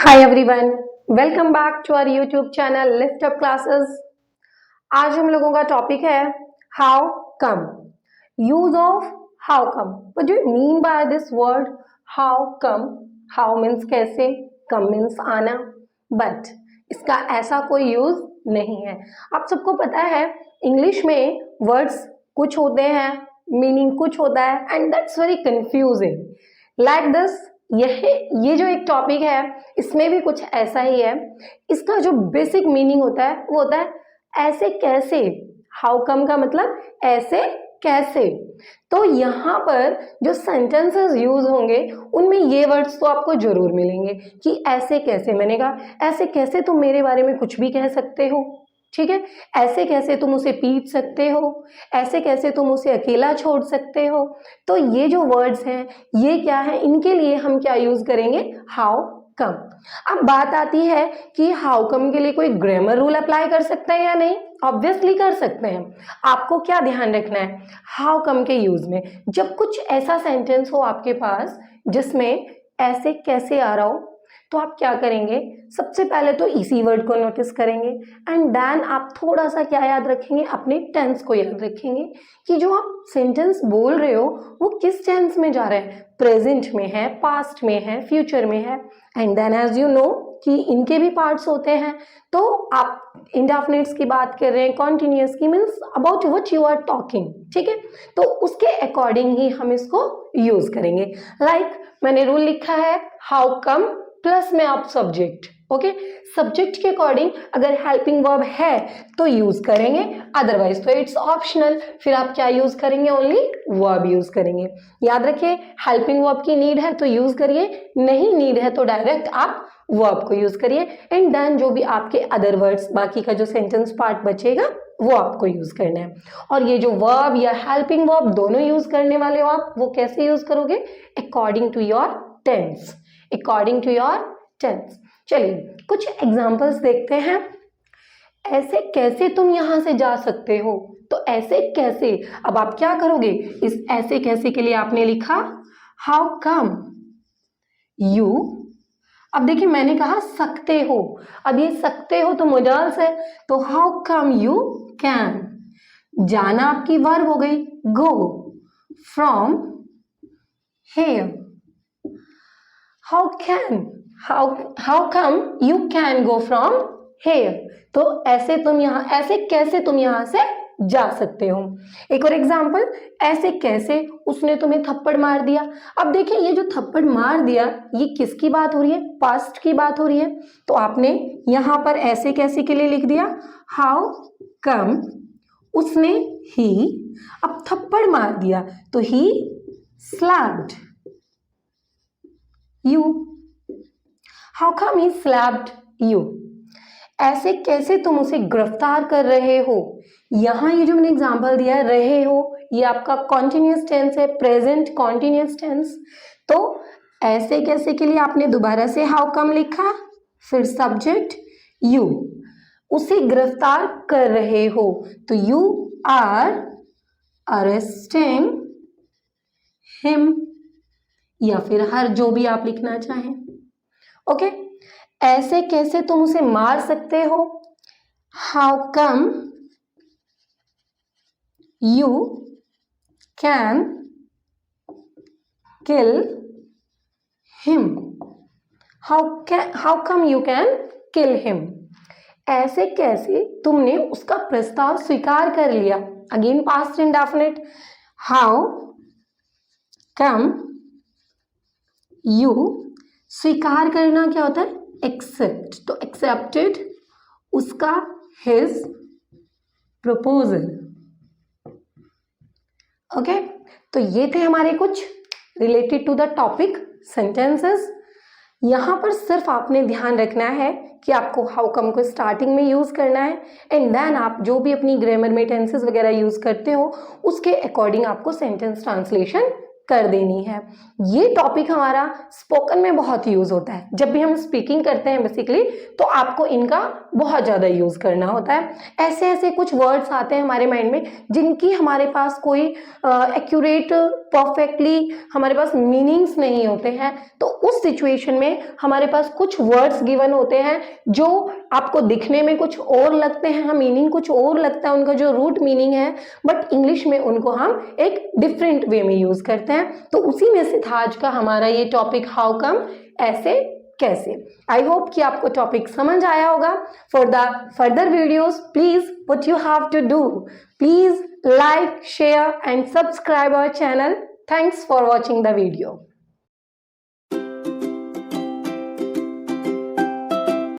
Hi everyone, welcome back to our YouTube channel lift up classes. आज हम लोगों का टॉपिक है how come. Use of how come. What do you mean by this word how come? How means कैसे, come means आना, but इसका ऐसा कोई यूज नहीं है। आप सबको पता है इंग्लिश में वर्ड्स कुछ होते हैं, मीनिंग कुछ होता है, and that's very confusing like this. ये जो एक टॉपिक है इसमें भी कुछ ऐसा ही है। इसका जो बेसिक मीनिंग होता है वो होता है ऐसे कैसे। हाउ कम का मतलब ऐसे कैसे। तो यहाँ पर जो सेंटेंसेस यूज होंगे उनमें ये वर्ड्स तो आपको जरूर मिलेंगे कि ऐसे कैसे। मैंने कहा ऐसे कैसे तुम मेरे बारे में कुछ भी कह सकते हो, ठीक है। ऐसे कैसे तुम उसे पीट सकते हो, ऐसे कैसे तुम उसे अकेला छोड़ सकते हो। तो ये जो वर्ड्स हैं ये क्या है, इनके लिए हम क्या यूज करेंगे, हाउ कम। अब बात आती है कि हाउ कम के लिए कोई ग्रामर रूल अप्लाई कर सकते हैं या नहीं। ऑब्वियसली कर सकते हैं। आपको क्या ध्यान रखना है हाउ कम के यूज में, जब कुछ ऐसा सेंटेंस हो आपके पास जिसमें ऐसे कैसे आ रहा हो, तो आप क्या करेंगे, सबसे पहले तो इसी वर्ड को नोटिस करेंगे एंड देन आप थोड़ा सा क्या याद रखेंगे, अपने टेंस को याद रखेंगे कि जो आप सेंटेंस बोल रहे हो वो किस टेंस में जा रहा है, प्रेजेंट में है, पास्ट में है, फ्यूचर में है। And then as you know कि इनके भी पार्ट्स होते हैं। तो आप इंडेफिनिट्स की बात कर रहे हैं, कॉन्टिन्यूअस की means about what you are talking, ठीक है। तो उसके अकॉर्डिंग ही हम इसको यूज करेंगे। लाइक मैंने रूल लिखा है हाउ कम प्लस में आप सब्जेक्ट, ओके। सब्जेक्ट के अकॉर्डिंग अगर हेल्पिंग वर्ब है तो यूज करेंगे, अदरवाइज तो इट्स ऑप्शनल। फिर आप क्या यूज करेंगे, ओनली वर्ब यूज करेंगे। याद रखिए हेल्पिंग वर्ब की नीड है तो यूज करिए, नहीं नीड है तो डायरेक्ट आप वर्ब को यूज करिए। एंड देन जो भी आपके अदर वर्ड्स, बाकी का जो सेंटेंस पार्ट बचेगा वो आपको यूज करना है। और ये जो वर्ब या हेल्पिंग वर्ब दोनों यूज करने वाले हो आप, वो कैसे यूज करोगे, according to your tense, according to your tense. चलिए कुछ एग्जांपल्स देखते हैं। ऐसे कैसे तुम यहां से जा सकते हो, तो ऐसे कैसे, अब आप क्या करोगे, इस ऐसे कैसे के लिए आपने लिखा हाउ कम यू। अब देखिए मैंने कहा सकते हो, अब ये सकते हो तो मोडाल्स है, तो हाउ कम यू कैन। जाना आपकी वर्ब हो गई, go from here. How can, how come you can go from here. तो ऐसे तुम यहां, ऐसे कैसे तुम यहां से जा सकते हो। एक और एग्जाम्पल, ऐसे कैसे उसने तुम्हें थप्पड़ मार दिया। अब देखिए ये जो थप्पड़ मार दिया ये किसकी बात हो रही है, पास्ट की बात हो रही है। तो आपने यहां पर ऐसे कैसे के लिए लिख दिया हाउ कम उसने ही अब थप्पड़ मार दिया, तो ही slapped you. How come he slapped you? ऐसे कैसे तुम उसे गिरफ्तार कर रहे हो। यहां ये जो मैंने एग्जांपल दिया है रहे हो, ये आपका कॉन्टिन्यूअस टेंस है, प्रेजेंट कॉन्टिन्यूअस टेंस। तो ऐसे कैसे के लिए आपने दोबारा से हाउ कम लिखा, फिर सब्जेक्ट यू, उसे गिरफ्तार कर रहे हो, तो यू आर अरेस्टिंग हिम, या फिर हर जो भी आप लिखना चाहें, ओके। ऐसे कैसे तुम उसे मार सकते हो, how come you can kill him. How come you can kill him. ऐसे कैसे तुमने उसका प्रस्ताव स्वीकार कर लिया, again past indefinite. How come you, स्वीकार करना क्या होता है, एक्सेप्ट, तो एक्सेप्टेड उसका हिज प्रपोजल, ओके। तो ये थे हमारे कुछ related to the topic sentences. यहां पर सिर्फ आपने ध्यान रखना है कि आपको हाउ कम को स्टार्टिंग में यूज करना है एंड देन आप जो भी अपनी ग्रामर में टेंसेस वगैरह यूज करते हो उसके अकॉर्डिंग आपको सेंटेंस ट्रांसलेशन कर देनी है। ये टॉपिक हमारा स्पोकन में बहुत यूज होता है। जब भी हम स्पीकिंग करते हैं बेसिकली तो आपको इनका बहुत ज़्यादा यूज करना होता है। ऐसे ऐसे कुछ वर्ड्स आते हैं हमारे माइंड में जिनकी हमारे पास कोई एक्यूरेट परफेक्टली हमारे पास मीनिंग्स नहीं होते हैं, तो उस सिचुएशन में हमारे पास कुछ वर्ड्स गिवन होते हैं जो आपको दिखने में कुछ और लगते हैं, मीनिंग कुछ और लगता है, उनका जो रूट मीनिंग है, बट इंग्लिश में उनको हम एक डिफरेंट वे में यूज करते हैं। तो उसी में से था आज का हमारा ये टॉपिक, हाउ कम, ऐसे कैसे। आई होप कि आपको टॉपिक समझ आया होगा। For the further videos please what you have to do, please like, share and subscribe our channel. Thanks for watching the video.